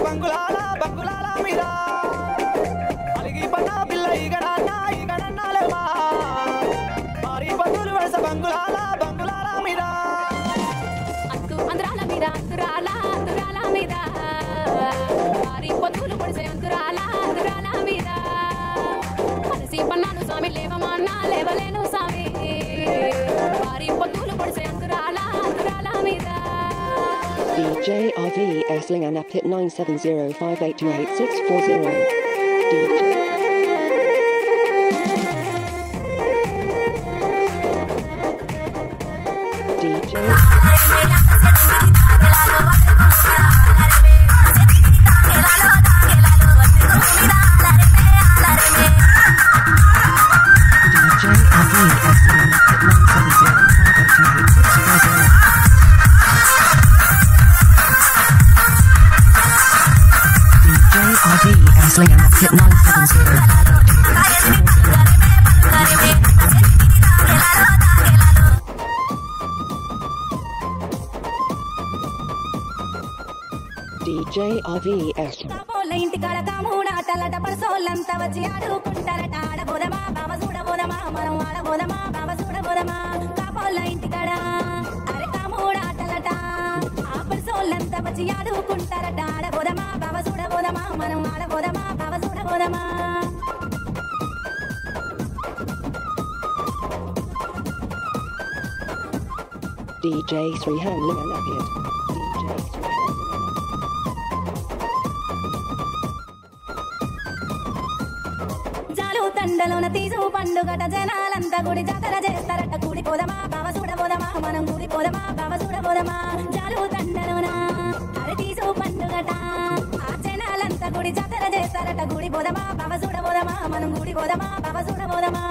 బంగులాల బంగులాల మీద అలిగి పన్న పిల్ల ఈగడన్నాలేమా మారి పదులు వరుస బంగులాల బంగులాల మీద అంతురాల మీద అంతురాల మీద మారి పదులు వరుస అంతురాల మీద మనసి పన్నాను స్వామి లేవమన్నా లేవలేను స్వామి మారి పదులు వరుస అంతురాల మీద DJ RV Essling and Apit 97058288640. DJ Essling and Apit 970582640. DJ RV Essling. ఇంటి కాడ కాముడాటలట పరసోళ్ళంతా వచ్చి ఆడుకుంటారట ఆడబోదమా బావ చూడబోదమా మనం ఆడబోదమా బావ చూడబోదమా కాపోళ్ళ ఇంటి కాడ అరే కాముడాటలట ఆ పరసోళ్ళంతా వచ్చి ఆడుకుంటారట ఆడబోదమా బావ చూడబోదమా మనం ఆడబోదమా బావ చూడబోదమా DJ Srihandling and Apit. తండలోన తీసు పండుగట జనాలంతా గుడి జాతర చేస్తారట కూడి పోదమా బావ చూడబోదమా మనం కూడి పోదమా బావ చూడబోదమా జాలు తండలోన అరే తీసు పండుగట ఆ జనాలంతా గుడి జాతర చేస్తారట కూడి పోదమా బావ చూడబోదమా మనం కూడి పోదమా బావ చూడబోదమా